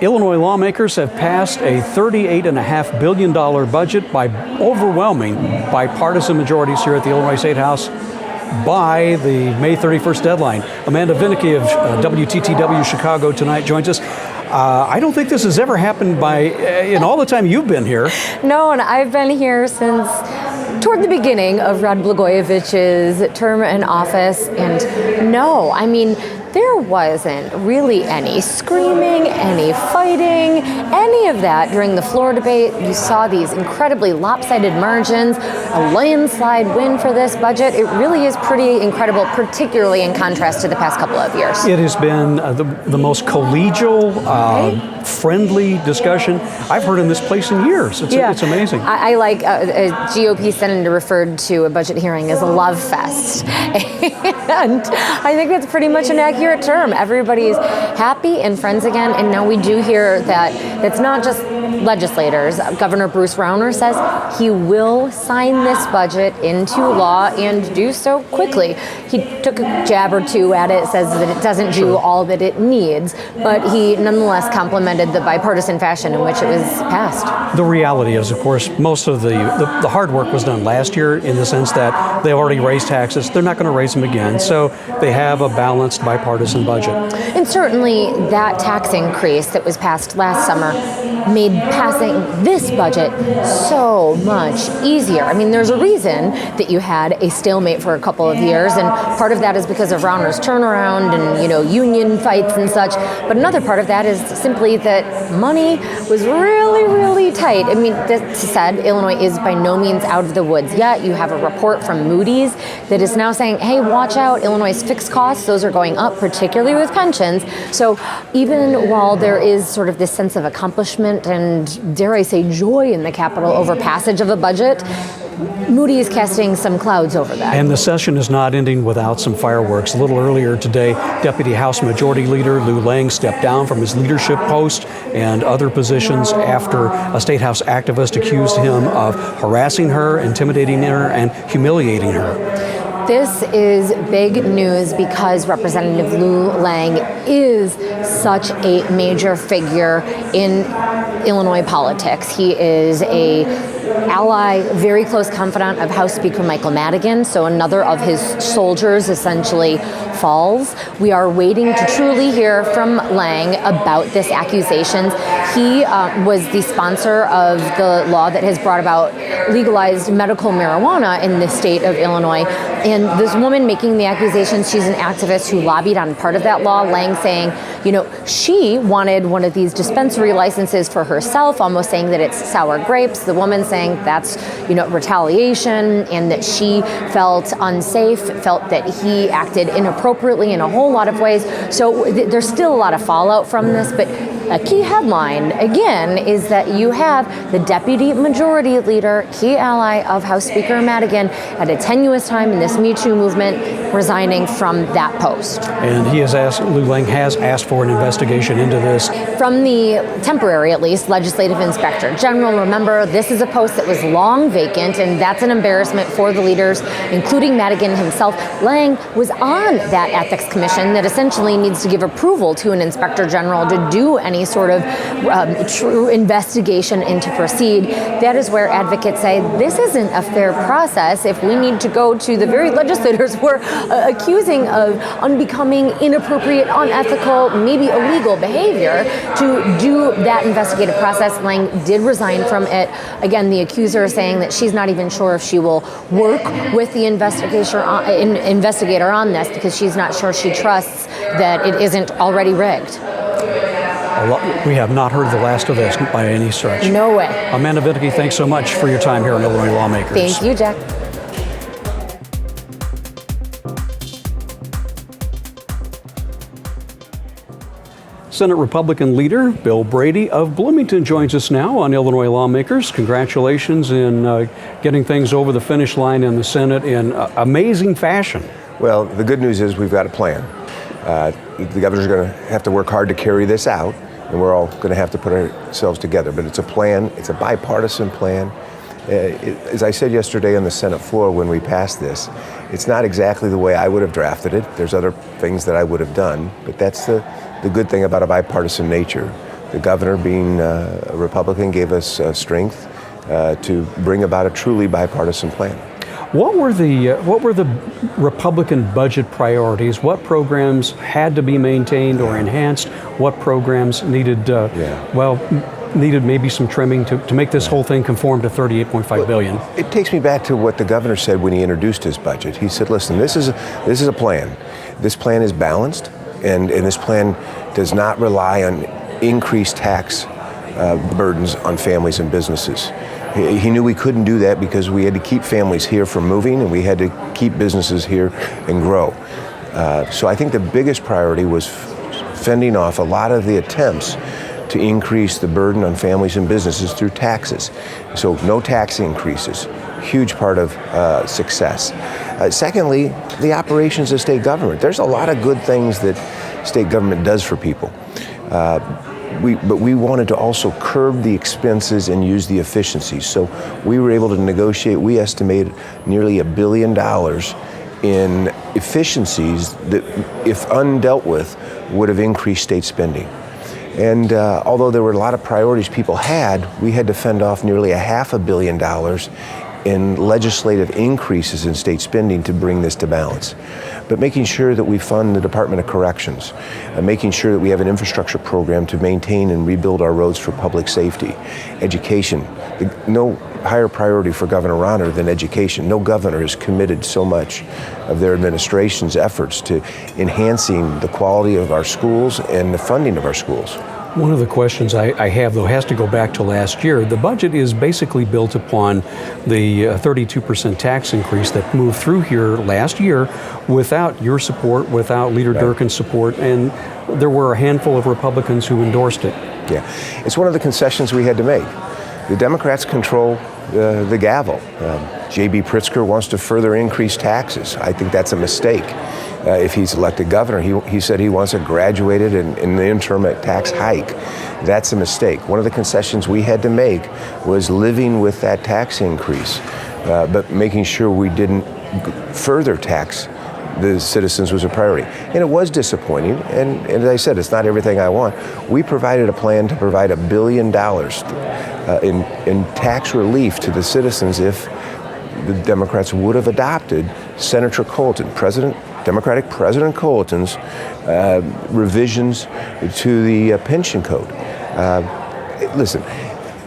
Illinois lawmakers have passed a $38.5 billion budget by overwhelming bipartisan majorities here at the Illinois State House by the May 31st deadline. Amanda Vinicky of WTTW Chicago Tonight joins us. I don't think this has ever happened in all the time you've been here. No, and I've been here since toward the beginning of Rod Blagojevich's term in office. And no, I mean, there wasn't really any screaming, any fighting, any of that during the floor debate. You saw these incredibly lopsided margins, a landslide win for this budget. It really is pretty incredible, particularly in contrast to the past couple of years. It has been the most collegial, friendly discussion I've heard in this place in years. It's amazing. I like a GOP senator referred to a budget hearing as a love fest. And I think that's pretty much an accurate term. Everybody's happy and friends again. And now we do hear that it's not just legislators. Governor Bruce Rauner says he will sign this budget into law and do so quickly. He took a jab or two at it, says that it doesn't do all that it needs, but he nonetheless complimented the bipartisan fashion in which it was passed. The reality is, of course, most of the hard work was done last year in the sense that they already raised taxes. They're not going to raise them again. So they have a balanced bipartisan budget. And certainly that tax increase that was passed last summer made passing this budget so much easier. I mean, there's a reason that you had a stalemate for a couple of years, and part of that is because of Rauner's turnaround and, union fights and such. But another part of that is simply that money was really, really tight. I mean, that said, Illinois is by no means out of the woods yet. You have a report from Moody's that is now saying, hey, watch out, Illinois' fixed costs, those are going up, particularly with pensions. So even while there is sort of this sense of accomplishment and, dare I say, joy in the Capitol over passage of a budget, Moody is casting some clouds over that. And the session is not ending without some fireworks. A little earlier today, Deputy House Majority Leader Lou Lang stepped down from his leadership post and other positions after a State House activist accused him of harassing her, intimidating her, and humiliating her. This is big news because Representative Lou Lang is such a major figure in Illinois politics. He is a ally, very close confidant of House Speaker Michael Madigan, so another of his soldiers essentially falls. We are waiting to truly hear from Lang about this accusations. He was the sponsor of the law that has brought about legalized medical marijuana in the state of Illinois. And this woman making the accusations, she's an activist who lobbied on part of that law. Lang saying, she wanted one of these dispensary licenses for herself, almost saying that it's sour grapes. The woman saying that's, retaliation, and that she felt unsafe, felt that he acted inappropriately in a whole lot of ways. So there's still a lot of fallout from this, but a key headline, again, is that you have the Deputy Majority Leader, key ally of House Speaker Madigan, at a tenuous time in this Me Too movement, resigning from that post. And Lou Lang has asked for an investigation into this. From the temporary, at least, Legislative Inspector General. Remember, this is a post that was long vacant, and that's an embarrassment for the leaders, including Madigan himself. Lang was on that Ethics Commission that essentially needs to give approval to an Inspector General to do any sort of true investigation and to proceed. That is where advocates say this isn't a fair process if we need to go to the very legislators who are accusing of unbecoming, inappropriate, unethical, maybe illegal behavior to do that investigative process. Lang did resign from it. Again, the accuser saying that she's not even sure if she will work with the investigator on this because she's not sure she trusts that it isn't already rigged. We have not heard the last of this by any stretch. No way. Amanda Vinicky, thanks so much for your time here on Illinois Lawmakers. Thank you, Jack. Senate Republican leader Bill Brady of Bloomington joins us now on Illinois Lawmakers. Congratulations in getting things over the finish line in the Senate in amazing fashion. Well, the good news is we've got a plan. The governor's going to have to work hard to carry this out, and we're all going to have to put ourselves together. But it's a plan. It's a bipartisan plan. As I said yesterday on the Senate floor when we passed this, it's not exactly the way I would have drafted it. There's other things that I would have done, but that's the good thing about a bipartisan nature. The governor, being a Republican, gave us strength to bring about a truly bipartisan plan. What were the Republican budget priorities? What programs had to be maintained or enhanced? What programs needed, needed maybe some trimming to make this whole thing conform to $38.5 billion? It takes me back to what the governor said when he introduced his budget. He said, listen, this is a plan. This plan is balanced, and this plan does not rely on increased tax burdens on families and businesses. He knew we couldn't do that because we had to keep families here from moving, and we had to keep businesses here and grow. So I think the biggest priority was fending off a lot of the attempts to increase the burden on families and businesses through taxes. So no tax increases, huge part of success. Secondly, the operations of state government. There's a lot of good things that state government does for people. But we wanted to also curb the expenses and use the efficiencies. So we were able to negotiate, we estimate nearly $1 billion in efficiencies that, if undealt with, would have increased state spending. And although there were a lot of priorities people had, we had to fend off nearly $500 million in legislative increases in state spending to bring this to balance. But making sure that we fund the Department of Corrections, making sure that we have an infrastructure program to maintain and rebuild our roads for public safety, education. No higher priority for Governor Rauner than education. No governor has committed so much of their administration's efforts to enhancing the quality of our schools and the funding of our schools. One of the questions I have, though, has to go back to last year. The budget is basically built upon the 32% tax increase that moved through here last year without your support, without Leader Durkin's support, and there were a handful of Republicans who endorsed it. Yeah, it's one of the concessions we had to make. The Democrats control the gavel. J.B. Pritzker wants to further increase taxes. I think that's a mistake. If he's elected governor, he said he wants a graduated and in the interim a tax hike. That's a mistake. One of the concessions we had to make was living with that tax increase, but making sure we didn't further tax the citizens was a priority. And it was disappointing, and as I said, it's not everything I want. We provided a plan to provide $1 billion in tax relief to the citizens if the Democrats would have adopted Senator Colton, Democratic President Colton's revisions to the pension code. Listen,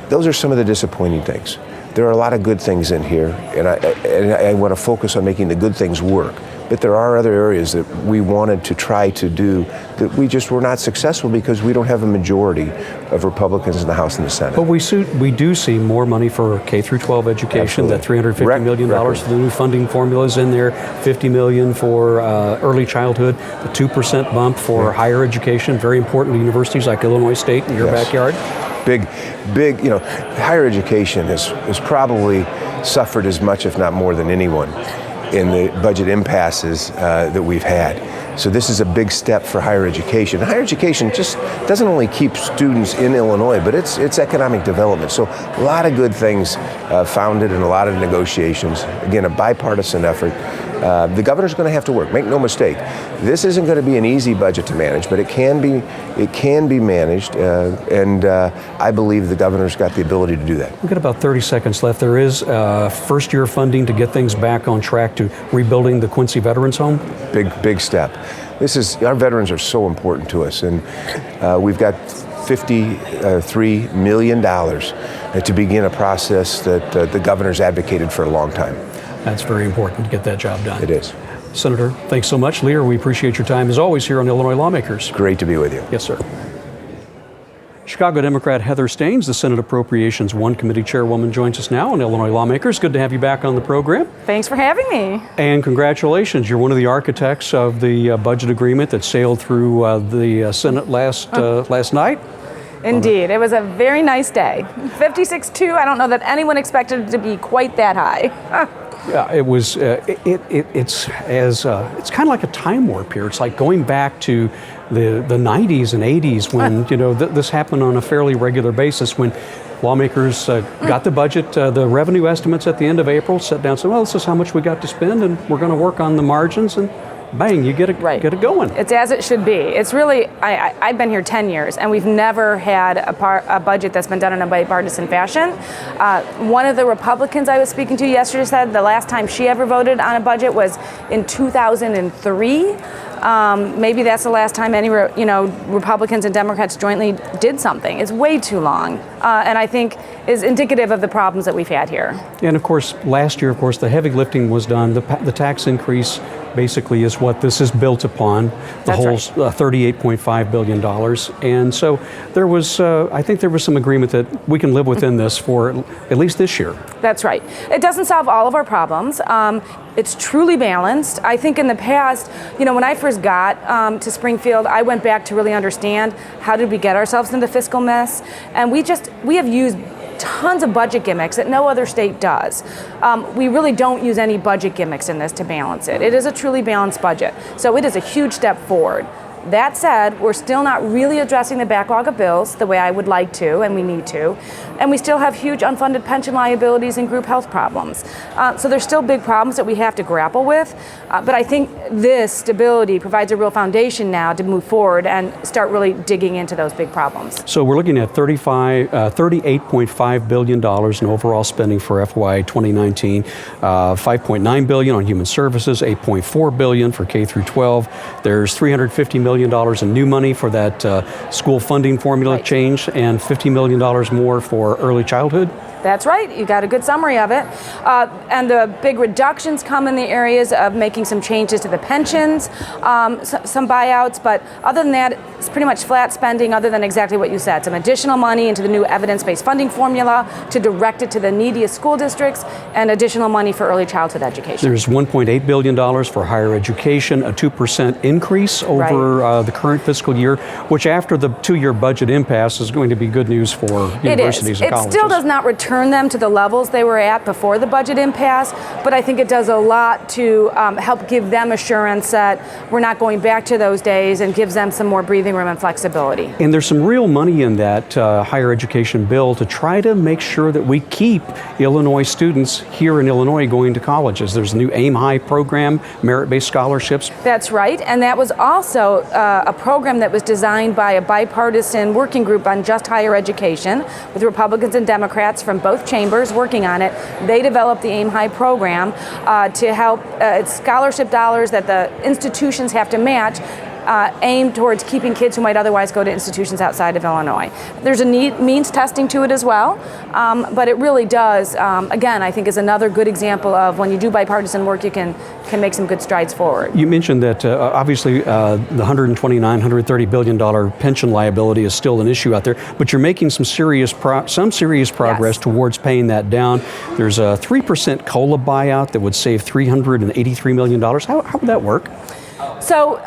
those are some of the disappointing things. There are a lot of good things in here, and I want to focus on making the good things work. But there are other areas that we wanted to try to do that we just were not successful because we don't have a majority of Republicans in the House and the Senate. But we do see more money for K through 12 education. Absolutely. That $350 million for the new funding formulas in there, $50 million for early childhood, the 2% bump for higher education, very important to universities like Illinois State in your backyard. Big, higher education has probably suffered as much, if not more than anyone, in the budget impasses that we've had. So this is a big step for higher education. Higher education just doesn't only keep students in Illinois, but it's economic development. So a lot of good things founded in a lot of negotiations. Again, a bipartisan effort. The governor's going to have to work. Make no mistake. This isn't going to be an easy budget to manage, but it can be managed, and I believe the governor's got the ability to do that. We've got about 30 seconds left. There is first-year funding to get things back on track to rebuilding the Quincy Veterans Home. Big step. Our veterans are so important to us, and we've got $53 million to begin a process that the governor's advocated for a long time. That's very important to get that job done. It is. Senator, thanks so much. Leader, we appreciate your time as always here on Illinois Lawmakers. Great to be with you. Yes, sir. Chicago Democrat Heather Staines, the Senate Appropriations 1 Committee Chairwoman, joins us now on Illinois Lawmakers. Good to have you back on the program. Thanks for having me. And congratulations. You're one of the architects of the budget agreement that sailed through the Senate last night. Indeed. It was a very nice day. 56-2, I don't know that anyone expected it to be quite that high. Yeah, it was. It's kind of like a time warp here. It's like going back to the 90s and 80s when this happened on a fairly regular basis. When lawmakers got the budget, the revenue estimates at the end of April, sat down and said, "Well, this is how much we got to spend, and we're going to work on the margins." And bang, you get it, Right. get it going. It's as it should be. It's really, I've been here 10 years, and we've never had a budget that's been done in a bipartisan fashion. One of the Republicans I was speaking to yesterday said the last time she ever voted on a budget was in 2003. Maybe that's the last time any Republicans and Democrats jointly did something. It's way too long, and I think is indicative of the problems that we've had here. And of course, last year, of course, the heavy lifting was done. The tax increase basically is what this is built upon. The That's whole right. $38.5 billion. And so there was, I think there was some agreement that we can live within this for at least this year. That's right. It doesn't solve all of our problems. It's truly balanced. I think in the past, when I first got to Springfield, I went back to really understand how did we get ourselves into fiscal mess, and we have used tons of budget gimmicks that no other state does. We really don't use any budget gimmicks in this to balance it. It is a truly balanced budget, so it is a huge step forward. That said, we're still not really addressing the backlog of bills the way I would like to, and we need to. And we still have huge unfunded pension liabilities and group health problems. So there's still big problems that we have to grapple with. But I think this stability provides a real foundation now to move forward and start really digging into those big problems. So we're looking at $38.5 billion in overall spending for FY 2019, $5.9 billion on human services, $8.4 billion for K through 12. There's $350 million in new money for that school funding formula Right. change, and $50 million more for early childhood. That's right. You got a good summary of it. And the big reductions come in the areas of making some changes to the pensions, some buyouts. But other than that, it's pretty much flat spending other than exactly what you said. Some additional money into the new evidence-based funding formula to direct it to the neediest school districts, and additional money for early childhood education. There's $1.8 billion for higher education, a 2% increase over the current fiscal year, which after the 2-year budget impasse is going to be good news for universities and It colleges. still does not return them to the levels they were at before the budget impasse, but I think it does a lot to help give them assurance that we're not going back to those days, and gives them some more breathing room and flexibility. And there's some real money in that higher education bill to try to make sure that we keep Illinois students here in Illinois going to colleges. There's a new AIM High program, merit-based scholarships. That's right, and that was also a program that was designed by a bipartisan working group on just higher education with Republicans and Democrats from both chambers working on it. They developed the AIM High program to help it's scholarship dollars that the institutions have to match, aimed towards keeping kids who might otherwise go to institutions outside of Illinois. There's a means testing to it as well, but it really does, again, I think is another good example of when you do bipartisan work, you can make some good strides forward. You mentioned that obviously the $130 billion pension liability is still an issue out there, but you're making some serious progress Yes. towards paying that down. There's a 3% COLA buyout that would save $383 million. How would that work? So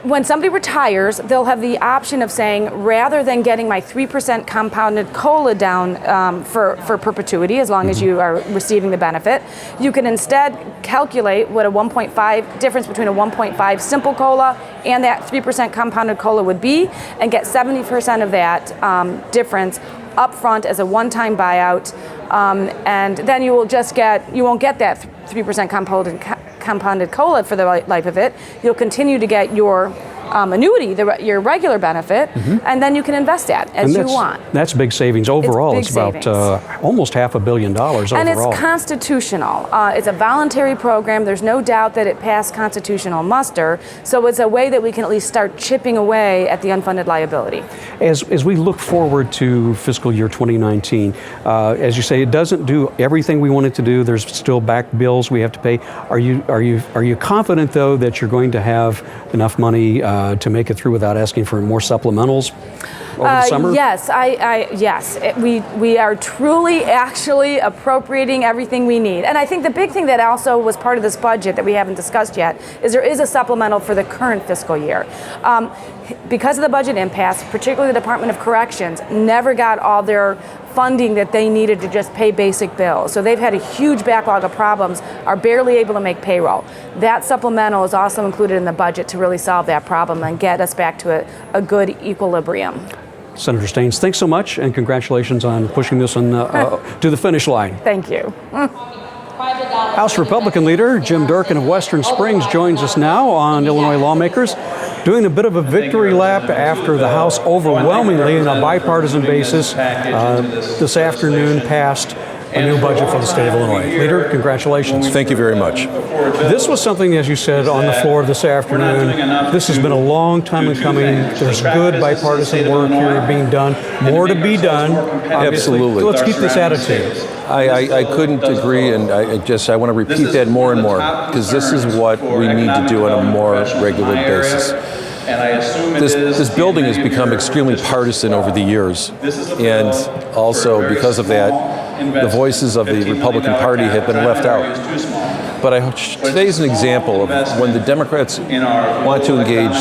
when somebody retires, they'll have the option of saying, rather than getting my 3% compounded COLA down for perpetuity, as long as you are receiving the benefit, you can instead calculate what a 1.5 difference between a 1.5 simple COLA and that 3% compounded COLA would be, and get 70% of that difference upfront as a one-time buyout, and then you won't get that 3% compounded COLA for the life of it. You'll continue to get your annuity, your regular benefit, and then you can invest that as you want. That's big savings overall. big It's about savings. almost $500 million overall. And it's constitutional. It's a voluntary program. There's no doubt that it passed constitutional muster. So it's a way that we can at least start chipping away at the unfunded liability. As we look forward to fiscal year 2019, as you say, it doesn't do everything we want it to do. There's still back bills we have to pay. Are you confident though that you're going to have enough money to make it through without asking for more supplementals over the summer? Yes, yes. We are truly actually appropriating everything we need. And I think the big thing that also was part of this budget that we haven't discussed yet is there is a supplemental for the current fiscal year. Because of the budget impasse, particularly the Department of Corrections never got all their funding that they needed to just pay basic bills. So they've had a huge backlog of problems, are barely able to make payroll. That supplemental is also included in the budget to really solve that problem and get us back to a good equilibrium. Senator Staines, thanks so much, and congratulations on pushing this to the finish line. Thank you. $5 House Republican leader Jim Durkin of Western Springs joins us now on Illinois Lawmakers, doing a bit of a victory lap after the House overwhelmingly on a bipartisan basis this afternoon passed a new budget for the state of Illinois. Leader, congratulations. Thank you very much. This was something, as you said, on the floor this afternoon. This has been a long time in coming. There's good bipartisan work here being done. More to be done, obviously. Absolutely. So let's keep this attitude. I couldn't agree, and I want to repeat that more and more, because this is what we need to do on a more regular basis. This building has become extremely partisan over the years, and also because of that, the voices of the Republican Party have been left out. But today's an example of when the Democrats want to engage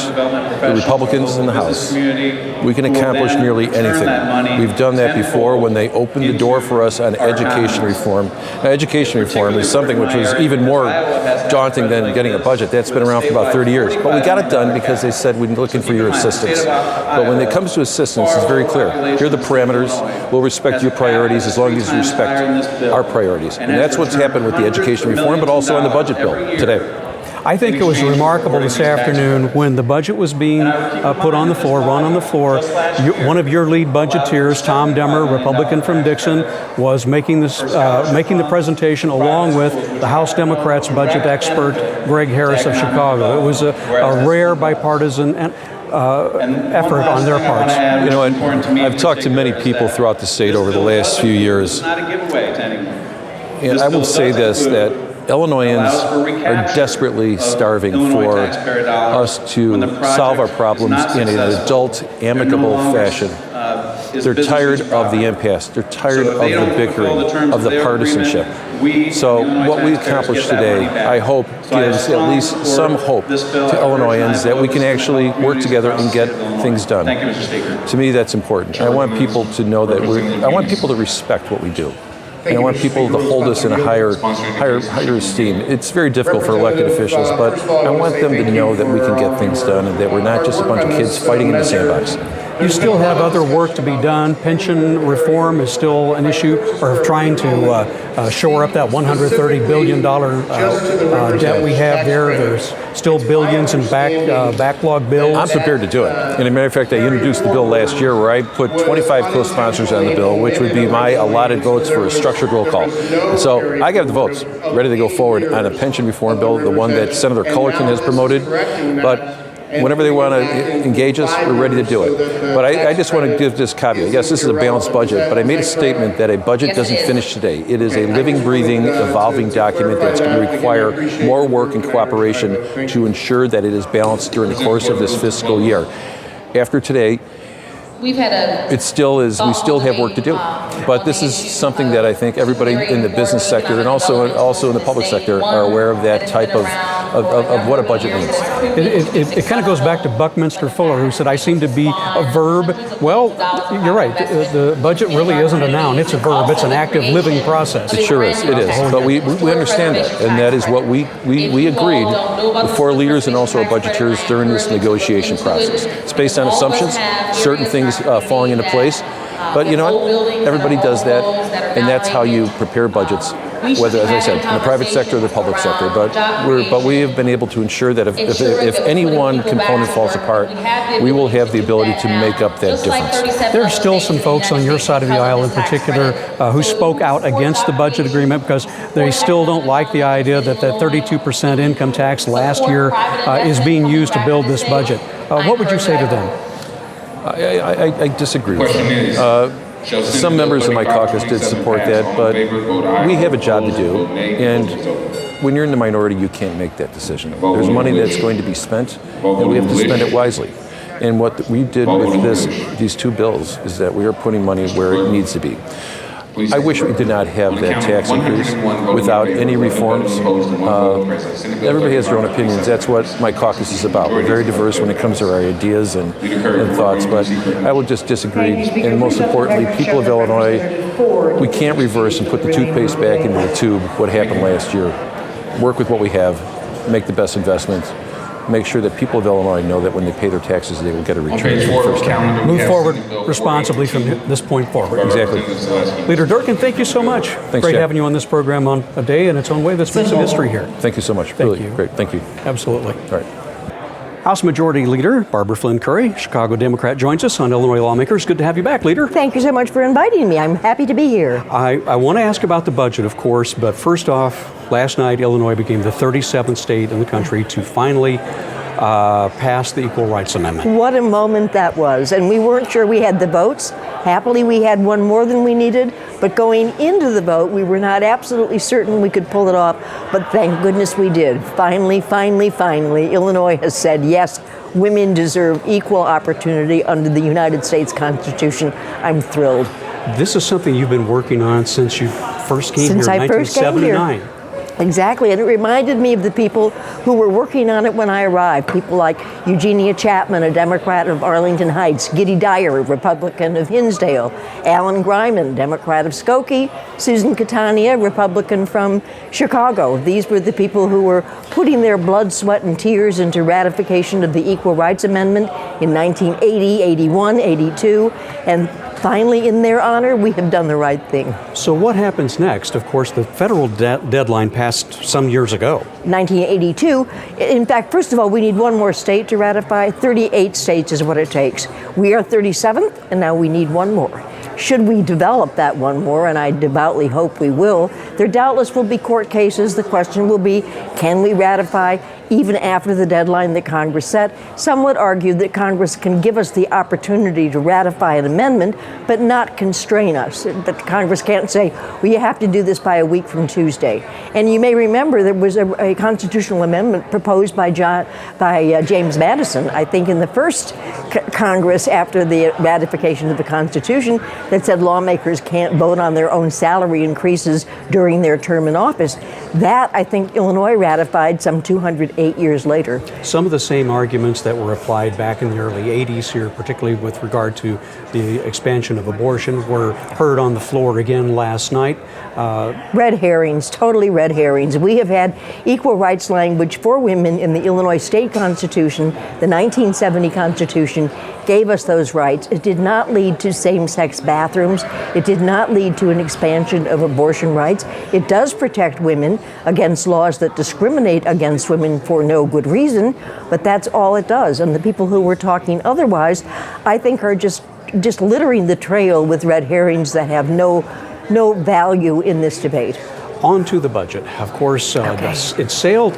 the Republicans in the House, we can accomplish nearly anything. We've done that before when they opened the door for us on education reform. Now, education reform is something which was even more daunting than getting a budget. That's been around for about 30 years. But we got it done because they said we're looking for your assistance. But when it comes to assistance, it's very clear. Here are the parameters. We'll respect your priorities as long as you respect our priorities. And that's what's happened with the education reform, but also on the budget bill today. I think it was remarkable this afternoon when the budget was being put on the floor, run on the floor. One of your lead budgeteers, Tom Demmer, Republican from Dixon, was making the presentation along with the House Democrats budget expert, Greg Harris of Chicago. It was a rare bipartisan effort on their parts. You know, and I've talked to many people throughout the state over the last few years, and I will say this, that Illinoisans are desperately starving for us to solve our problems in an adult, amicable fashion. They're tired of the impasse. They're tired of the bickering, of the partisanship. So what we accomplished today, I hope, gives at least some hope to Illinoisans that we can actually work together and get things done. To me, that's important. I want people to know that I want people to respect what we do. And I want people to hold us in a higher esteem. It's very difficult for elected officials, but I want them to know that we can get things done and that we're not just a bunch of kids fighting in the sandbox. You still have other work to be done. Pension reform is still an issue, or trying to shore up that $130 billion debt we have there. There's still billions in backlog bills. I'm prepared to do it. And as a matter of fact, I introduced the bill last year where I put 25 co-sponsors on the bill, which would be my allotted votes for a structured roll call. And so I got the votes ready to go forward on a pension reform bill, the one that Senator Cullerton has promoted. But whenever they want to engage us, we're ready to do it. But I just want to give this caveat. Yes, this is a balanced budget, but I made a statement that a budget doesn't finish today. It is a living, breathing, evolving document that's going to require more work and cooperation to ensure that it is balanced during the course of this fiscal year. After today, it still is. We still have work to do, but this is something that I think everybody in the business sector and also in the public sector are aware of that type of what a budget means. It kind of goes back to Buckminster Fuller, who said, "I seem to be a verb." Well, you're right. The budget really isn't a noun; it's a verb. It's an active, living process. It sure is. It is. But we understand that, and that is what we agreed, the four leaders and also our budgeteers during this negotiation process. It's based on assumptions, certain things falling into place. But you know what? Everybody does that, and that's how you prepare budgets, whether, as I said, in the private sector or the public sector. But we have been able to ensure that if any one component falls apart, we will have the ability to make up that difference. There are still some folks on your side of the aisle in particular who spoke out against the budget agreement because they still don't like the idea that that 32% income tax last year is being used to build this budget. What would you say to them? I disagree with that. Some members of my caucus did support that, but we have a job to do, and when you're in the minority, you can't make that decision. There's money that's going to be spent, and we have to spend it wisely. And what we did with these two bills is that we are putting money where it needs to be. I wish we did not have that tax increase without any reforms. Everybody has their own opinions. That's what my caucus is about. We're very diverse when it comes to our ideas and thoughts, but I will just disagree. And most importantly, people of Illinois, we can't reverse and put the toothpaste back into the tube what happened last year. Work with what we have, make the best investments, make sure that people of Illinois know that when they pay their taxes, they will get a return. Move forward responsibly from this point forward. Exactly. Leader Durkin, thank you so much. Thanks, Great Jack. having you on this program on a day in its own way that's made some history here. Thank you so much. Thank Really you. great. Thank you. Absolutely. All right. House Majority Leader Barbara Flynn Curry, Chicago Democrat, joins us on Illinois Lawmakers. Good to have you back, Leader. Thank you so much for inviting me. I'm happy to be here. I want to ask about the budget, of course, but first off, last night Illinois became the 37th state in the country to finally pass the Equal Rights Amendment. What a moment that was. And we weren't sure we had the votes. Happily, we had one more than we needed. But going into the vote, we were not absolutely certain we could pull it off. But thank goodness we did. Finally, Illinois has said, yes, women deserve equal opportunity under the United States Constitution. I'm thrilled. This is something you've been working on since you first came Since here in I first came here. 1979. Exactly, and it reminded me of the people who were working on it when I arrived. People like Eugenia Chapman, a Democrat of Arlington Heights, Giddy Dyer, a Republican of Hinsdale, Alan Greiman, Democrat of Skokie, Susan Catania, Republican from Chicago. These were the people who were putting their blood, sweat, and tears into ratification of the Equal Rights Amendment in 1980, 81, 82, and finally, in their honor, we have done the right thing. So what happens next? Of course, the federal deadline passed some years ago. 1982. In fact, first of all, we need one more state to ratify. 38 states is what it takes. We are 37th, and now we need one more. Should we develop that one more, and I devoutly hope we will, there doubtless will be court cases. The question will be, can we ratify even after the deadline that Congress set? Some would argue that Congress can give us the opportunity to ratify an amendment, but not constrain us. That Congress can't say, well, you have to do this by a week from Tuesday. And you may remember there was a constitutional amendment proposed by James Madison, I think in the first Congress after the ratification of the Constitution, that said lawmakers can't vote on their own salary increases during their term in office. That, I think, Illinois ratified some 208 years later. Some of the same arguments that were applied back in the early 80s here, particularly with regard to the expansion of abortion, were heard on the floor again last night. Red herrings, totally red herrings. We have had equal rights language for women in the Illinois State Constitution. The 1970 Constitution gave us those rights. It did not lead to same-sex bathrooms. It did not lead to an expansion of abortion rights. It does protect women against laws that discriminate against women for no good reason, but that's all it does. And the people who were talking otherwise, I think, are just littering the trail with red herrings that have no value in this debate. On to the budget. Of course, it sailed,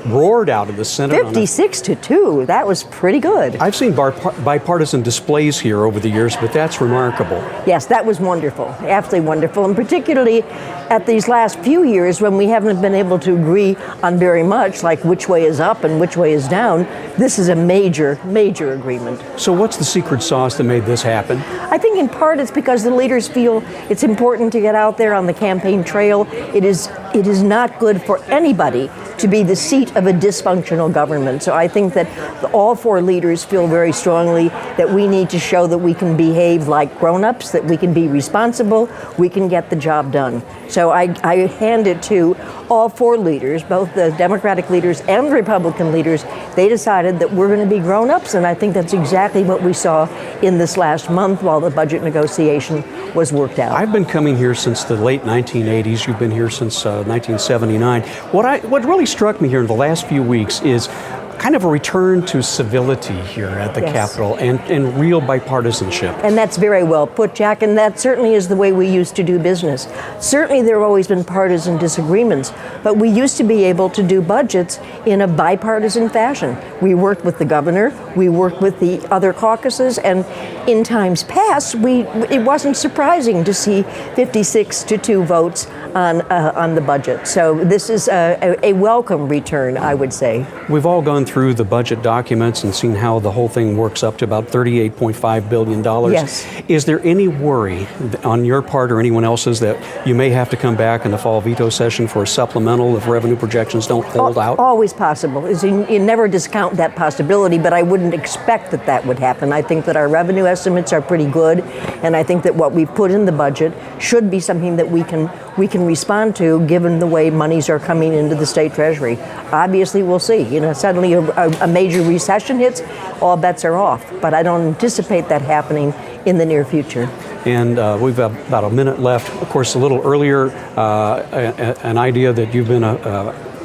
roared out of the Senate. 56-2, that was pretty good. I've seen bipartisan displays here over the years, but that's remarkable. Yes, that was wonderful, absolutely wonderful, and particularly at these last few years when we haven't been able to agree on very much, like which way is up and which way is down. This is a major, major agreement. So what's the secret sauce that made this happen? I think in part it's because the leaders feel it's important to get out there on the campaign trail. It is not good for anybody to be the seat of a dysfunctional government. So I think that all four leaders feel very strongly that we need to show that we can behave like grown-ups, that we can be responsible, we can get the job done. So I hand it to all four leaders, both the Democratic leaders and the Republican leaders. They decided that we're going to be grown-ups, and I think that's exactly what we saw in this last month while the budget negotiation was worked out. I've been coming here since the late 1980s. You've been here since 1979. What really struck me here in the last few weeks is kind of a return to civility here at the Capitol and real bipartisanship. And that's very well put, Jack, and that certainly is the way we used to do business. Certainly there have always been partisan disagreements, but we used to be able to do budgets in a bipartisan fashion. We worked with the governor, we worked with the other caucuses, and in times past, it wasn't surprising to see 56-2 votes on the budget. So this is a welcome return, I would say. We've all gone through the budget documents and seen how the whole thing works up to about $38.5 billion. Yes. Is there any worry on your part or anyone else's that you may have to come back in the fall veto session for a supplemental if revenue projections don't hold out? Always possible. You never discount that possibility, but I wouldn't expect that would happen. I think that our revenue estimates are pretty good, and I think that what we've put in the budget should be something that we can respond to given the way monies are coming into the state treasury. Obviously, we'll see. Suddenly a major recession hits, all bets are off. But I don't anticipate that happening in the near future. And we've got about a minute left. Of course, a little earlier, an idea that you've been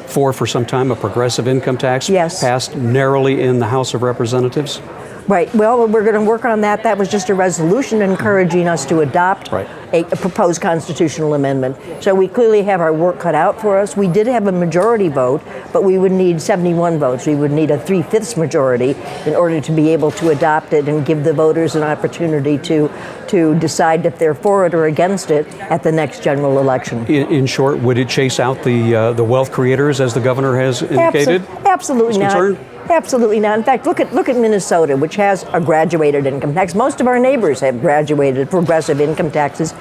for some time, a progressive income tax, Yes. passed narrowly in the House of Representatives. Right. Well, we're going to work on that. That was just a resolution encouraging us to adopt Right. a proposed constitutional amendment. So we clearly have our work cut out for us. We did have a majority vote, but we would need 71 votes. We would need a 3/5 majority in order to be able to adopt it and give the voters an opportunity to decide if they're for it or against it at the next general election. In short, would it chase out the wealth creators, as the governor has indicated? Absolutely Is not. concerned? Absolutely not. In fact, look at Minnesota, which has a graduated income tax. Most of our neighbors have graduated progressive income taxes.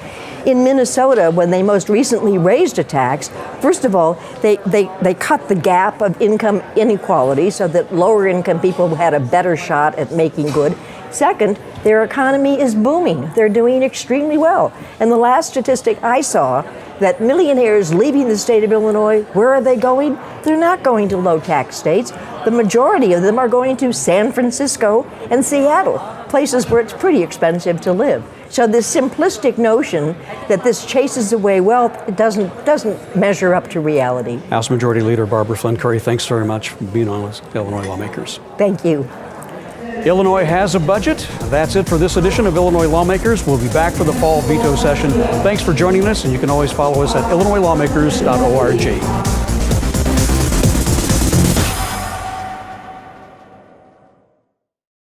In Minnesota, when they most recently raised a tax, first of all, they cut the gap of income inequality so that lower income people had a better shot at making good. Second, their economy is booming. They're doing extremely well. And the last statistic I saw, that millionaires leaving the state of Illinois, where are they going? They're not going to low tax states. The majority of them are going to San Francisco and Seattle, places where it's pretty expensive to live. So this simplistic notion that this chases away wealth, it doesn't measure up to reality. House Majority Leader Barbara Flynn Curry, thanks very much for being on with Illinois Lawmakers. Thank you. Illinois has a budget. That's it for this edition of Illinois Lawmakers. We'll be back for the fall veto session. Thanks for joining us, and you can always follow us at illinoislawmakers.org.